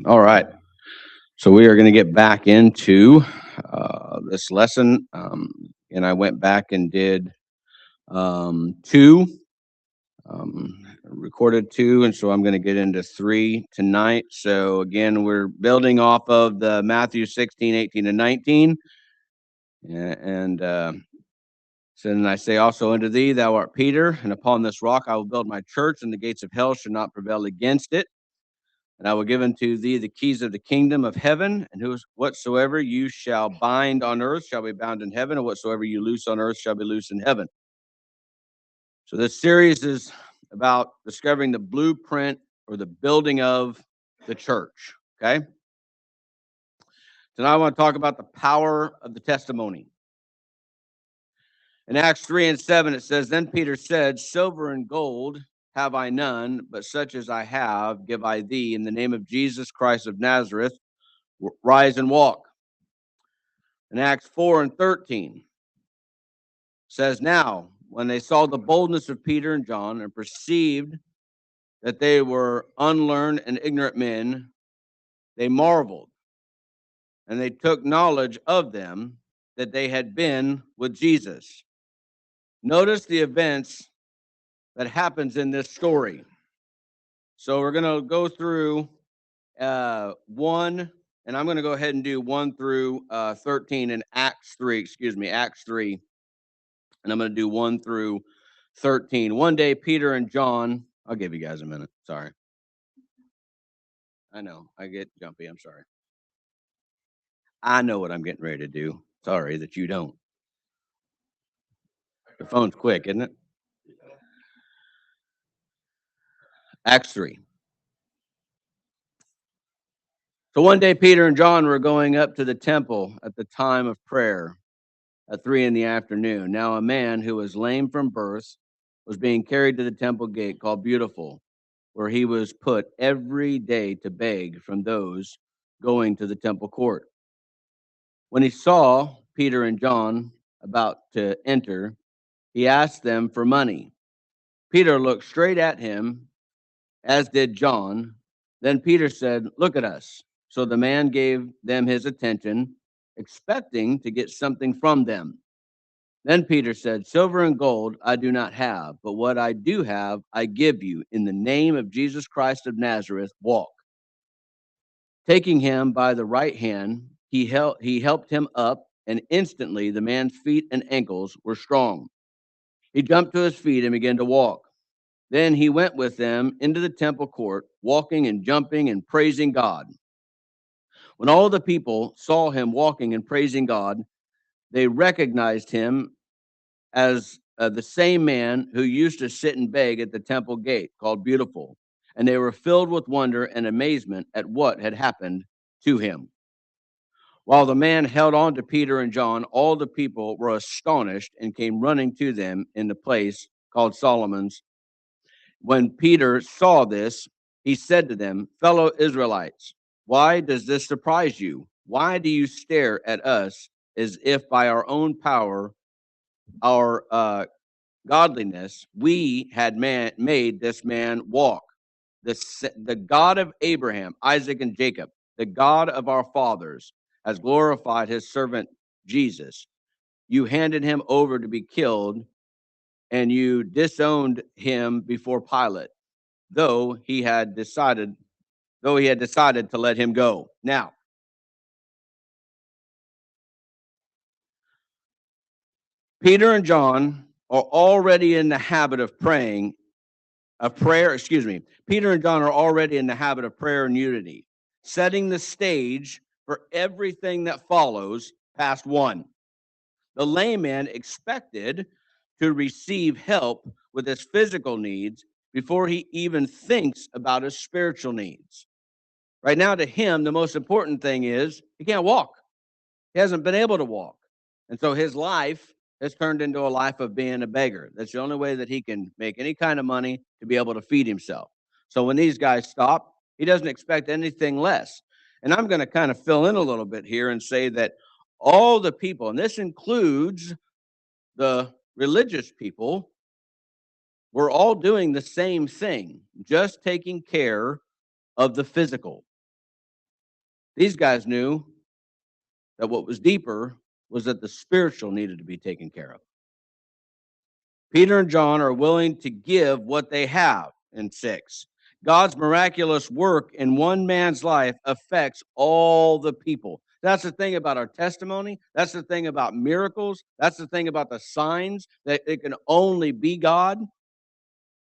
All right. So we are going to get back into this lesson. And I went back and did two, recorded two. And so I'm going to get into three tonight. So again, we're building off of the Matthew 16, 18, and 19. And so then I say also unto thee, thou art Peter, and upon this rock I will build my church, and the gates of hell shall not prevail against it. And I will give unto thee the keys of the kingdom of heaven, and whatsoever you shall bind on earth shall be bound in heaven, and whatsoever you loose on earth shall be loose in heaven. So this series is about discovering the blueprint or the building of the church. Okay. Tonight I want to talk about the power of the testimony. In Acts 3 and 7, it says, Then Peter said, Silver and gold have I none, but such as I have give I thee. In the name of Jesus Christ of Nazareth, rise and walk. In Acts 4 and 13, says, Now, when they saw the boldness of Peter and John and perceived that they were unlearned and ignorant men, they marveled, and they took knowledge of them that they had been with Jesus. Notice the events that happens in this story. So we're going to go through one, and I'm going to go ahead and do 1 through 13 in Acts 3, Acts 3. And I'm going to do 1 through 13. One day, Peter and John, I'll give you guys a minute. Sorry. I know. I get jumpy. I'm sorry. I know what I'm getting ready to do. Sorry that you don't. The phone's quick, isn't it? Acts 3. So one day, Peter and John were going up to the temple at the time of prayer at 3 in the afternoon. Now, a man who was lame from birth was being carried to the temple gate called Beautiful, where he was put every day to beg from those going to the temple court. When he saw Peter and John about to enter, he asked them for money. Peter looked straight at him, as did John. Then Peter said, Look at us. So the man gave them his attention, expecting to get something from them. Then Peter said, Silver and gold I do not have, but what I do have I give you. In the name of Jesus Christ of Nazareth, walk. Taking him by the right hand, he helped him up, and instantly the man's feet and ankles were strong. He jumped to his feet and began to walk. Then he went with them into the temple court, walking and jumping and praising God. When all the people saw him walking and praising God, they recognized him as the same man who used to sit and beg at the temple gate called Beautiful. And they were filled with wonder and amazement at what had happened to him. While the man held on to Peter and John, all the people were astonished and came running to them in the place called Solomon's. When Peter saw this, he said to them, Fellow Israelites, why does this surprise you? Why do you stare at us as if by our own power, our godliness, we had made this man walk? The God of Abraham, Isaac, and Jacob, the God of our fathers, has glorified his servant Jesus. You handed him over to be killed, and you disowned him before Pilate, though he had decided to let him go. Now, Peter and John are already in the habit of Peter and John are already in the habit of prayer and unity, setting the stage for everything that follows past 1. The layman expected to receive help with his physical needs before he even thinks about his spiritual needs. Right now, to him, the most important thing is he can't walk. He hasn't been able to walk. And so his life has turned into a life of being a beggar. That's the only way that he can make any kind of money to be able to feed himself. So when these guys stop, he doesn't expect anything less. And I'm going to kind of fill in a little bit here and say that all the people, and this includes the religious people, were all doing the same thing, just taking care of the physical. These guys knew that what was deeper was that the spiritual needed to be taken care of. Peter and John are willing to give what they have in 6. God's miraculous work in one man's life affects all the people. That's the thing about our testimony. That's the thing about miracles. That's the thing about the signs, that it can only be God.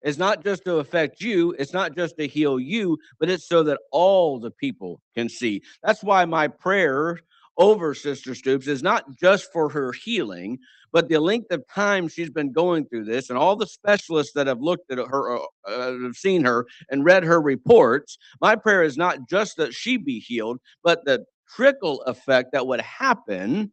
It's not just to affect you, it's not just to heal you, but it's so that all the people can see. That's why my prayer over Sister Stoops is not just for her healing, but the length of time she's been going through this, and all the specialists that have looked at her, have seen her and read her reports. My prayer is not just that she be healed, but the trickle effect that would happen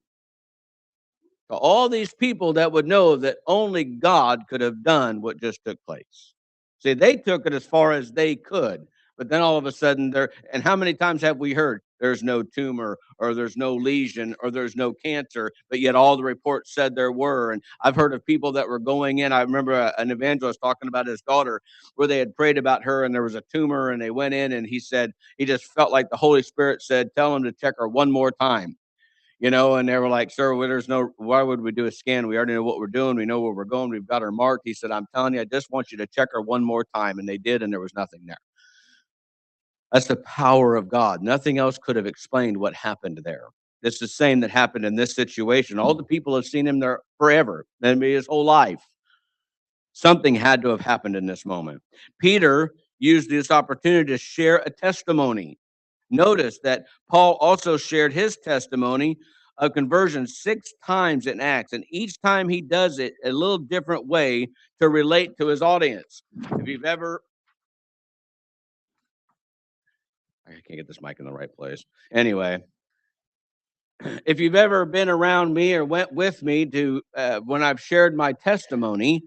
to all these people that would know that only God could have done what just took place. See, they took it as far as they could, but then all of a sudden there, and how many times have we heard there's no tumor or there's no lesion or there's no cancer, but yet all the reports said there were. And I've heard of people that were going in. I remember an evangelist talking about his daughter where they had prayed about her and there was a tumor and they went in and he said he just felt like the Holy Spirit said, tell him to check her one more time. And they were like, "Sir, well, there's no why would we do a scan? We already know what we're doing. We know where we're going. We've got her marked." He said, "I'm telling you, I just want you to check her one more time." And they did, and there was nothing there. That's the power of God. Nothing else could have explained what happened there. It's the same that happened in this situation. All the people have seen him there forever, maybe his whole life. Something had to have happened in this moment. Peter used this opportunity to share a testimony. Notice that Paul also shared his testimony of conversion 6 times in Acts, and each time he does it a little different way to relate to his audience. If you've ever I can't get this mic in the right place. Anyway, if you've ever been around me or went with me to when I've shared my testimony,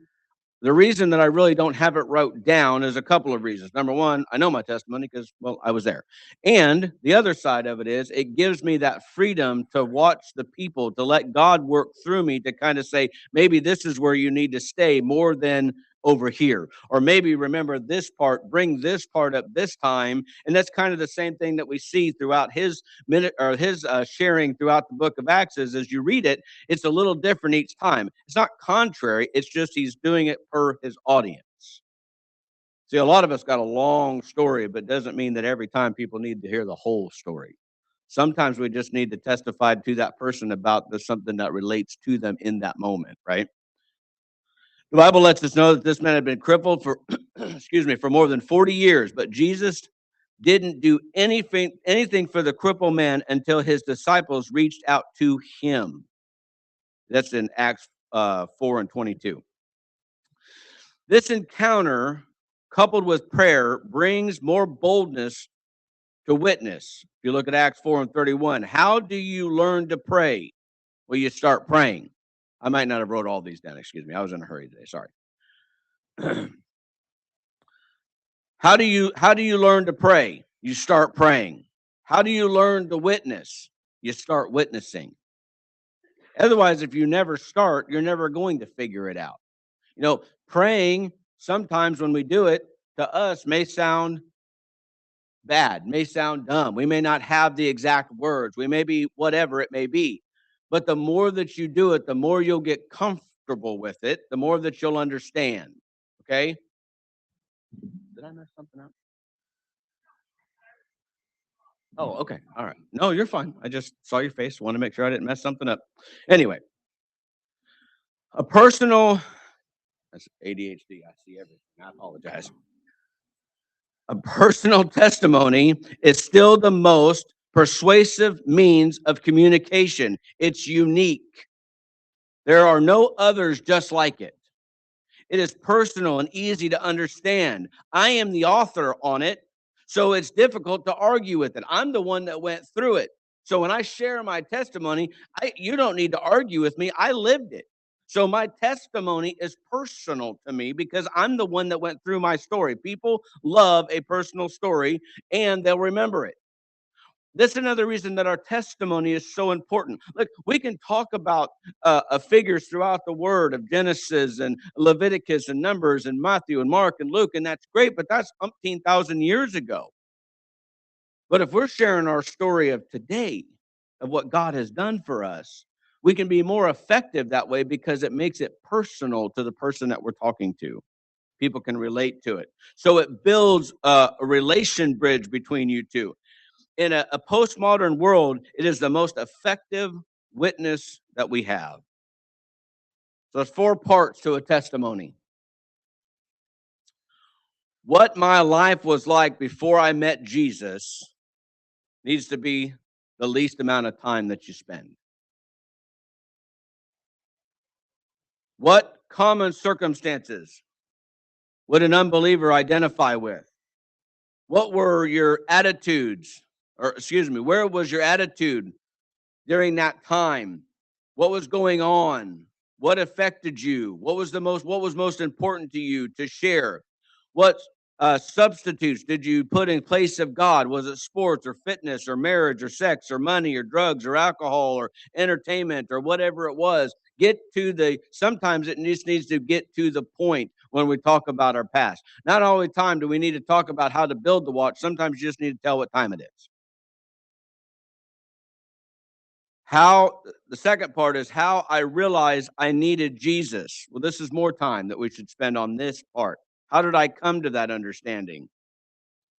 the reason that I really don't have it wrote down is a couple of reasons. Number one, I know my testimony because, well, I was there. And the other side of it is it gives me that freedom to watch the people, to let God work through me to kind of say, maybe this is where you need to stay more than over here. Or maybe remember this part, bring this part up this time. And that's kind of the same thing that we see throughout his minute or his sharing throughout the book of Acts is as you read it, it's a little different each time. It's not contrary, it's just he's doing it per his audience. See, a lot of us got a long story, but doesn't mean that every time people need to hear the whole story. Sometimes we just need to testify to that person about something that relates to them in that moment, right? The Bible lets us know that this man had been crippled for excuse me, for more than 40 years, but Jesus didn't do anything for the crippled man until his disciples reached out to him. That's in Acts 4 and 22. This encounter, coupled with prayer, brings more boldness to witness. If you look at Acts 4 and 31, how do you learn to pray? Well, you start praying. I might not have wrote all these down. Excuse me. I was in a hurry today. Sorry. How do you learn to pray? You start praying. How do you learn to witness? You start witnessing. Otherwise, if you never start, you're never going to figure it out. Praying sometimes when we do it to us may sound bad, may sound dumb. We may not have the exact words. We may be whatever it may be. But the more that you do it, the more you'll get comfortable with it, the more that you'll understand. Okay? Did I mess something up? Oh, okay. All right. No, you're fine. I just saw your face. Want to make sure I didn't mess something up. Anyway, a personal that's ADHD. I see everything. I apologize. A personal testimony is still the most persuasive means of communication. It's unique. There are no others just like it. It is personal and easy to understand. I am the author on it, so it's difficult to argue with it. I'm the one that went through it. So when I share my testimony, you don't need to argue with me. I lived it. So my testimony is personal to me because I'm the one that went through my story. People love a personal story and they'll remember it. That's another reason that our testimony is so important. Look, we can talk about figures throughout the Word of Genesis and Leviticus and Numbers and Matthew and Mark and Luke, and that's great, but that's umpteen thousand years ago. But if we're sharing our story of today, of what God has done for us, we can be more effective that way because it makes it personal to the person that we're talking to. People can relate to it. So it builds a relation bridge between you two. In a postmodern world, it is the most effective witness that we have. So there's four parts to a testimony. What my life was like before I met Jesus needs to be the least amount of time that you spend. What common circumstances would an unbeliever identify with? What were your attitudes, or excuse me, where was your attitude during that time? What was going on? What affected you? What was most important to you to share? What substitutes did you put in place of God? Was it sports or fitness or marriage or sex or money or drugs or alcohol or entertainment or whatever it was? Get to the sometimes it just needs to get to the point when we talk about our past. Not all the time do we need to talk about how to build the watch. Sometimes you just need to tell what time it is. How the second part is how I realized I needed Jesus. Well, this is more time that we should spend on this part. How did I come to that understanding?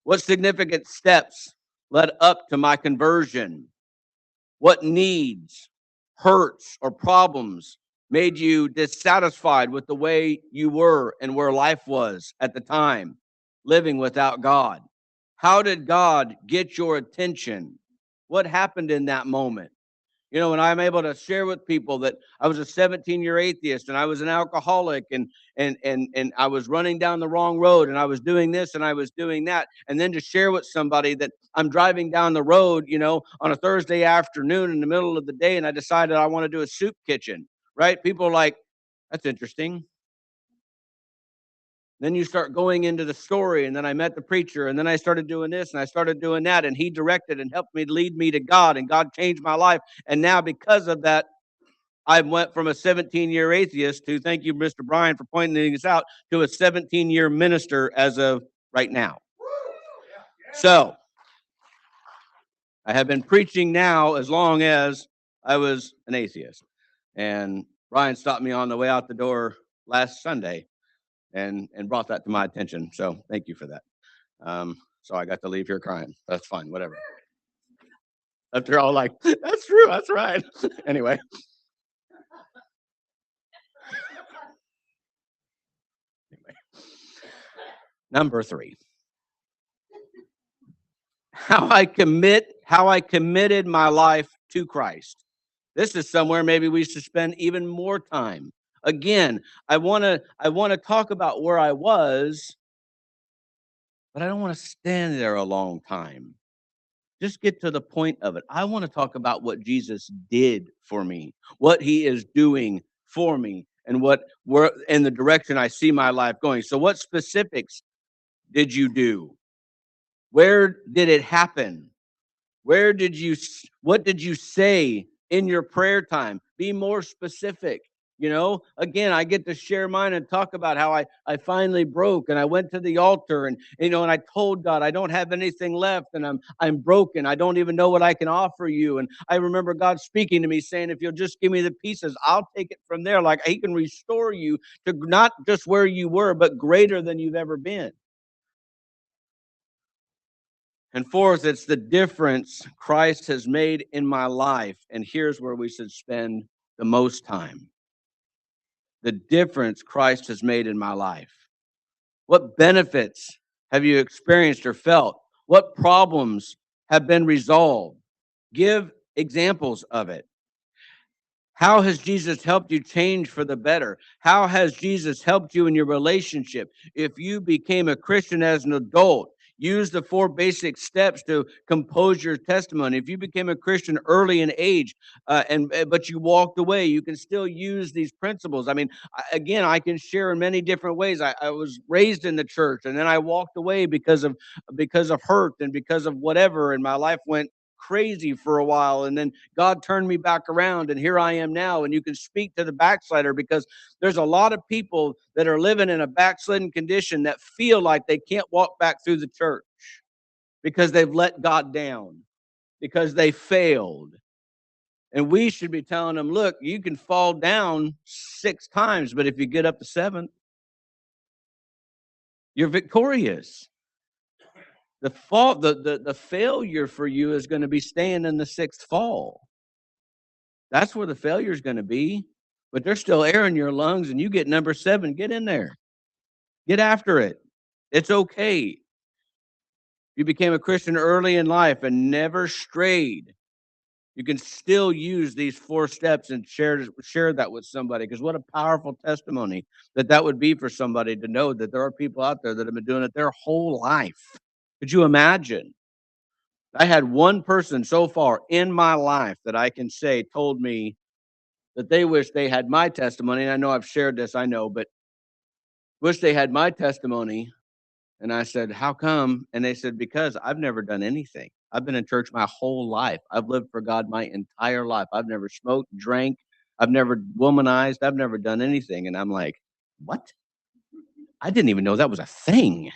What significant steps led up to my conversion? What needs, hurts, or problems made you dissatisfied with the way you were and where life was at the time, living without God? How did God get your attention? What happened in that moment? You know, when I'm able to share with people that I was a 17-year atheist and I was an alcoholic and I was running down the wrong road and I was doing this and I was doing that, and then to share with somebody that I'm driving down the road, you know, on a Thursday afternoon in the middle of the day, and I decided I want to do a soup kitchen, right? People are like, "That's interesting." Then you start going into the story, and then I met the preacher, and then I started doing this, and I started doing that, and he directed and helped me lead me to God, and God changed my life. And now, because of that, I went from a 17-year atheist to, thank you, Mr. Brian, for pointing this out, to a 17-year minister as of right now. So I have been preaching now as long as I was an atheist. And Brian stopped me on the way out the door last Sunday and brought that to my attention. So thank you for that. So I got to leave here crying. That's fine, whatever. They're all like, "That's true, that's right." Anyway, anyway, number 3, how I committed my life to Christ. This is somewhere maybe we should spend even more time. Again, I wanna talk about where I was, but I don't wanna stand there a long time. Just get to the point of it. I wanna talk about what Jesus did for me, what he is doing for me, and what where in the direction I see my life going. So what specifics did you do? Where did it happen? What did you say in your prayer time? Be more specific. You know, again, I get to share mine and talk about how I finally broke and I went to the altar and you know and I told God I don't have anything left and I'm broken. I don't even know what I can offer you. And I remember God speaking to me saying, if you'll just give me the pieces, I'll take it from there. Like he can restore you to not just where you were, but greater than you've ever been. And fourth, it's the difference Christ has made in my life. And here's where we should spend the most time. The difference Christ has made in my life. What benefits have you experienced or felt? What problems have been resolved? Give examples of it. How has Jesus helped you change for the better? How has Jesus helped you in your relationship? If you became a Christian as an adult, use the 4 basic steps to compose your testimony. If you became a Christian early in age, but you walked away, you can still use these principles. I mean, again, I can share in many different ways. I was raised in the church, and then I walked away because of hurt and because of whatever, and my life went crazy for a while, and then God turned me back around, and here I am now. And you can speak to the backslider because there's a lot of people that are living in a backslidden condition that feel like they can't walk back through the church because they've let God down, because they failed. And we should be telling them, look, you can fall down 6 times, but if you get up the 7th, you're victorious. The failure for you is gonna be staying in the 6th fall. That's where the failure is gonna be, but there's still air in your lungs and you get number 7, get in there. Get after it. It's okay. You became a Christian early in life and never strayed. You can still use these 4 steps and share that with somebody. Because what a powerful testimony that would be for somebody to know that there are people out there that have been doing it their whole life. Could you imagine? I had one person so far in my life that I can say told me that they wish they had my testimony, and I know I've shared this, I know, but wish they had my testimony. And I said, "How come?" And they said, "Because I've never done anything. I've been in church my whole life. I've lived for God my entire life. I've never smoked, drank, I've never womanized, I've never done anything." And I'm like, "What? I didn't even know that was a thing."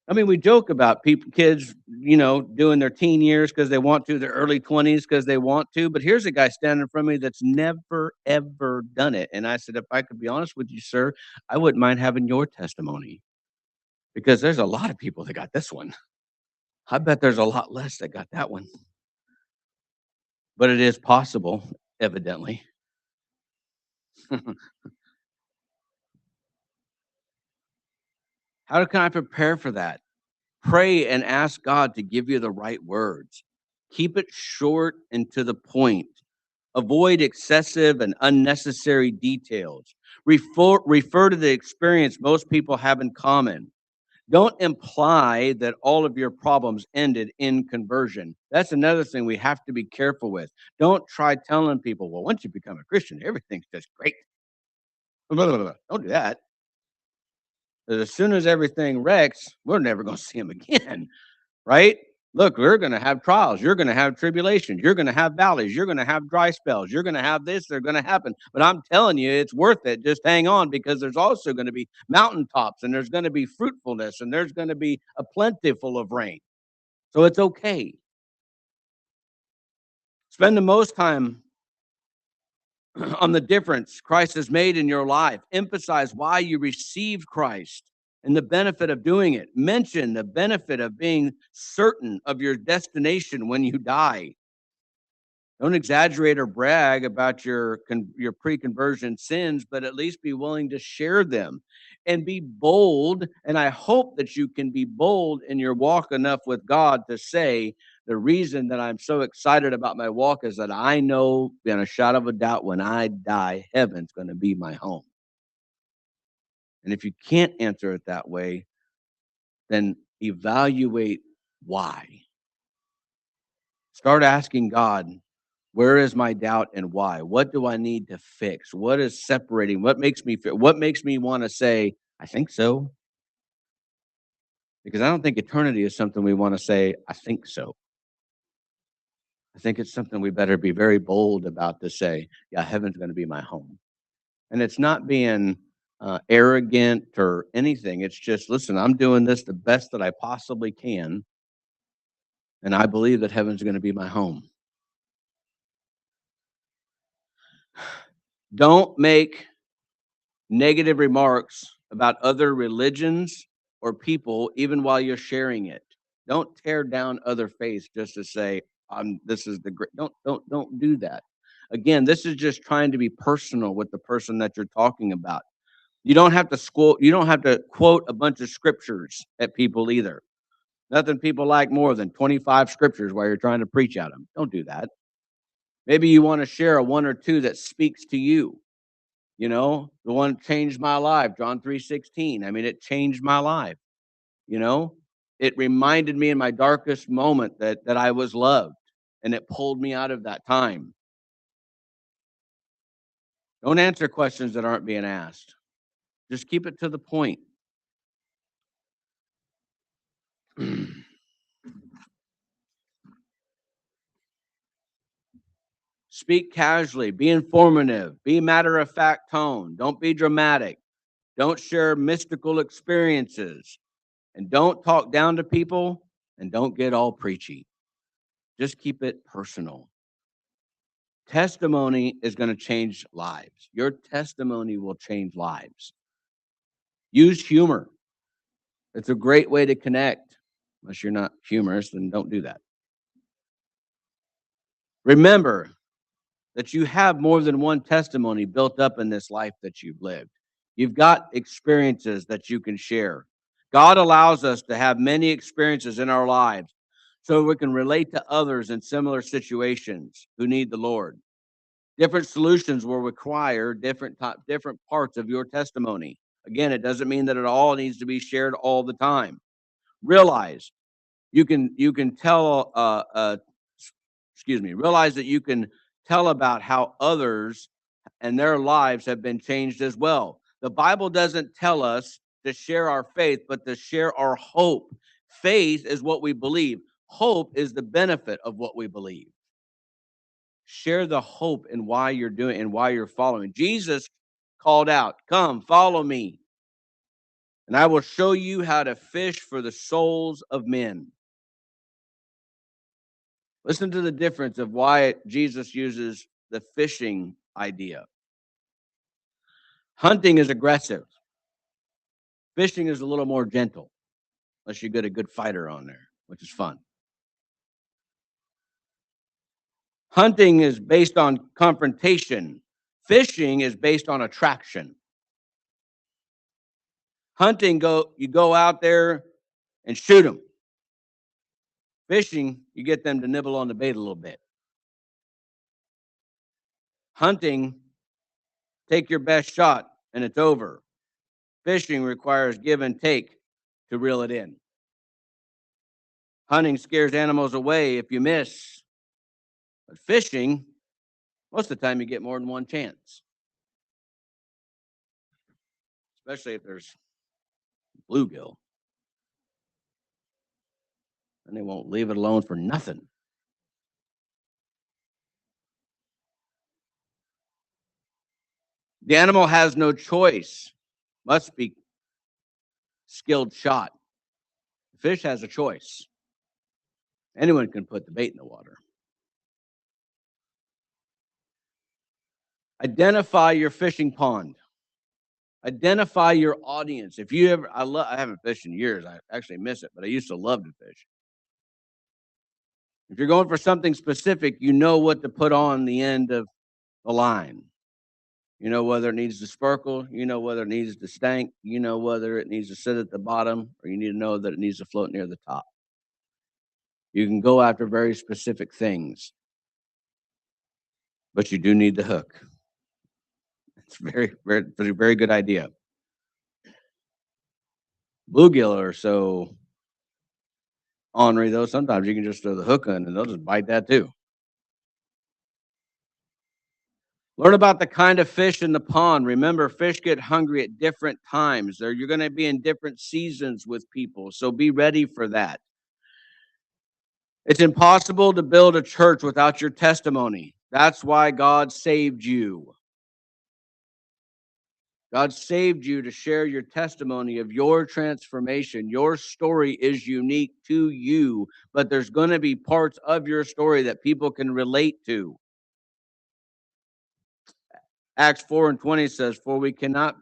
I mean, we joke about people, kids, doing their teen years because they want to, their early 20s because they want to. But here's a guy standing in front of me that's never, ever done it. And I said, "If I could be honest with you, sir, I wouldn't mind having your testimony because there's a lot of people that got this one. I bet there's a lot less that got that one, but it is possible, evidently." How can I prepare for that? Pray and ask God to give you the right words. Keep it short and to the point. Avoid excessive and unnecessary details. Refer to the experience most people have in common. Don't imply that all of your problems ended in conversion. That's another thing we have to be careful with. Don't try telling people, well, once you become a Christian, everything's just great. Blah, blah, blah. Don't do that. 'Cause as soon as everything wrecks, we're never going to see him again, right? Look, we're going to have trials. You're going to have tribulations. You're going to have valleys. You're going to have dry spells. You're going to have this. They're going to happen. But I'm telling you, it's worth it. Just hang on because there's also going to be mountaintops and there's going to be fruitfulness and there's going to be a plentiful of rain. So it's okay. Spend the most time on the difference Christ has made in your life. Emphasize why you received Christ and the benefit of doing it. Mention the benefit of being certain of your destination when you die. Don't exaggerate or brag about your pre-conversion sins, but at least be willing to share them and be bold. And I hope that you can be bold in your walk enough with God to say, the reason that I'm so excited about my walk is that I know beyond a shadow of a doubt when I die, heaven's going to be my home. And if you can't answer it that way, then evaluate why. Start asking God, where is my doubt and why? What do I need to fix? What is separating? What makes me want to say, I think so? Because I don't think eternity is something we want to say, I think so. I think it's something we better be very bold about to say, yeah, heaven's going to be my home. And it's not being arrogant or anything. It's just, listen, I'm doing this the best that I possibly can. And I believe that heaven's going to be my home. Don't make negative remarks about other religions or people even while you're sharing it. Don't tear down other faiths just to say, this is the great. Don't do that. Again, this is just trying to be personal with the person that you're talking about. You don't have to quote a bunch of scriptures at people either. Nothing people like more than 25 scriptures while you're trying to preach at them. Don't do that. Maybe you want to share a one or two that speaks to you. The one changed my life, John 3:16. I mean, it changed my life, you know? It reminded me in my darkest moment that I was loved, and it pulled me out of that time. Don't answer questions that aren't being asked. Just keep it to the point. Speak casually, be informative, be matter of fact tone. Don't be dramatic. Don't share mystical experiences. And don't talk down to people and don't get all preachy. Just keep it personal. Testimony is going to change lives. Your testimony will change lives. Use humor. It's a great way to connect. Unless you're not humorous, then don't do that. Remember that you have more than one testimony built up in this life that you've lived. You've got experiences that you can share. God allows us to have many experiences in our lives so we can relate to others in similar situations who need the Lord. Different solutions will require different parts of your testimony. Again, it doesn't mean that it all needs to be shared all the time. Realize you can tell realize that you can tell about how others and their lives have been changed as well. The Bible doesn't tell us to share our faith, but to share our hope. Faith is what we believe. Hope is the benefit of what we believe. Share the hope and why you're doing and why you're following. Jesus called out, "Come, follow me, and I will show you how to fish for the souls of men." Listen to the difference of why Jesus uses the fishing idea. Hunting is aggressive. Fishing is a little more gentle, unless you get a good fighter on there, which is fun. Hunting is based on confrontation. Fishing is based on attraction. Hunting, you go out there and shoot them. Fishing, you get them to nibble on the bait a little bit. Hunting, take your best shot and it's over. Fishing requires give and take to reel it in. Hunting scares animals away if you miss. But fishing, most of the time you get more than one chance. Especially if there's bluegill. And they won't leave it alone for nothing. The animal has no choice. Must be skilled shot. The fish has a choice. Anyone can put the bait in the water. Identify your fishing pond. Identify your audience. If you ever, I haven't fished in years. I actually miss it, but I used to love to fish. If you're going for something specific, you know what to put on the end of the line. You know whether it needs to sparkle. You know whether it needs to stank. You know whether it needs to sit at the bottom, or you need to know that it needs to float near the top. You can go after very specific things, but you do need the hook. It's very good idea. Bluegill are so ornery, though. Sometimes you can just throw the hook on and they'll just bite that too. Learn about the kind of fish in the pond. Remember, fish get hungry at different times. You're going to be in different seasons with people, so be ready for that. It's impossible to build a church without your testimony. That's why God saved you. God saved you to share your testimony of your transformation. Your story is unique to you, but there's going to be parts of your story that people can relate to. Acts 4:20 says, "For we cannot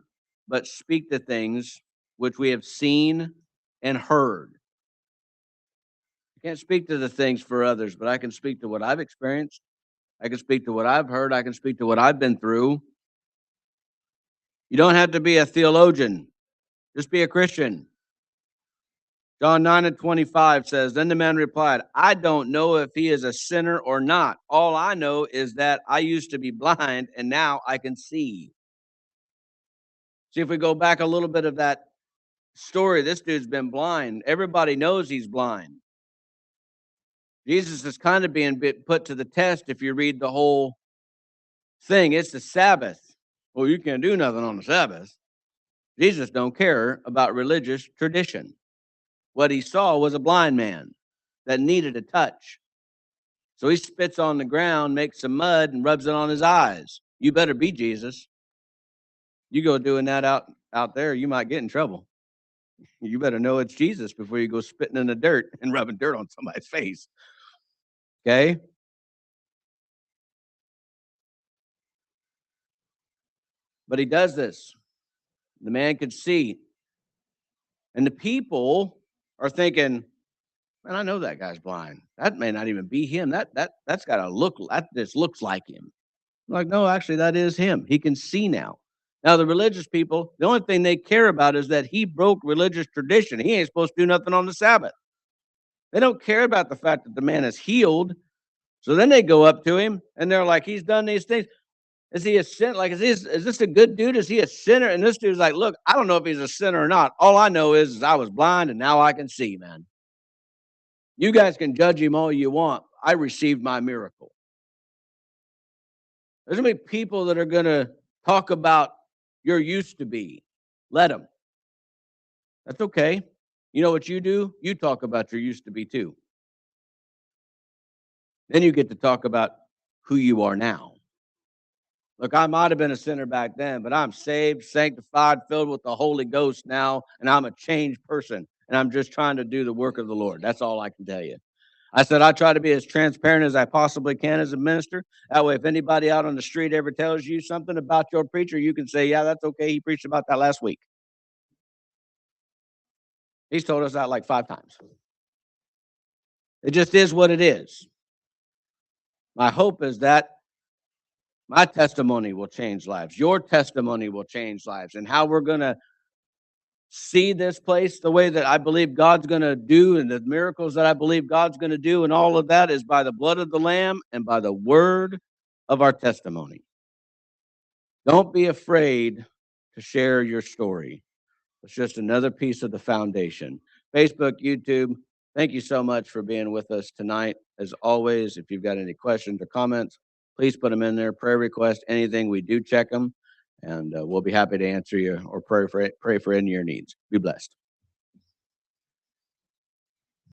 but speak the things which we have seen and heard." I can't speak to the things for others, but I can speak to what I've experienced. I can speak to what I've heard. I can speak to what I've been through. You don't have to be a theologian. Just be a Christian. John 9:25 says, "Then the man replied, I don't know if he is a sinner or not. All I know is that I used to be blind and now I can see." See, if we go back a little bit of that story, this dude's been blind. Everybody knows he's blind. Jesus is kind of being put to the test if you read the whole thing. It's the Sabbath. Well, you can't do nothing on the Sabbath. Jesus don't care about religious tradition. What he saw was a blind man that needed a touch. So he spits on the ground, makes some mud, and rubs it on his eyes. You better be Jesus. You go doing that out there, you might get in trouble. You better know it's Jesus before you go spitting in the dirt and rubbing dirt on somebody's face. Okay? But he does this. The man could see. And the people are thinking, man, I know that guy's blind. That may not even be him. That's got to look that this looks like him. Like, no, actually, that is him. He can see now. Now, the religious people, the only thing they care about is that he broke religious tradition. He ain't supposed to do nothing on the Sabbath. They don't care about the fact that the man is healed. So then they go up to him and they're like, he's done these things. Is he a sinner? Like, is this a good dude? Is he a sinner? And this dude's like, look, I don't know if he's a sinner or not. All I know is I was blind and now I can see, man. You guys can judge him all you want. I received my miracle. There's going to be people that are going to talk about your used to be. Let them. That's okay. You know what you do? You talk about your used to be too. Then you get to talk about who you are now. Look, I might have been a sinner back then, but I'm saved, sanctified, filled with the Holy Ghost now, and I'm a changed person. And I'm just trying to do the work of the Lord. That's all I can tell you. I said, I try to be as transparent as I possibly can as a minister. That way, if anybody out on the street ever tells you something about your preacher, you can say, yeah, that's okay. He preached about that last week. He's told us that like 5 times. It just is what it is. My hope is that my testimony will change lives. Your testimony will change lives. And how we're going to see this place the way that I believe God's going to do and the miracles that I believe God's going to do and all of that is by the blood of the Lamb and by the word of our testimony. Don't be afraid to share your story. It's just another piece of the foundation. Facebook, YouTube, thank you so much for being with us tonight. As always, if you've got any questions or comments, please put them in there. Prayer request, anything, we do check them. And we'll be happy to answer you or pray for any of your needs. Be blessed.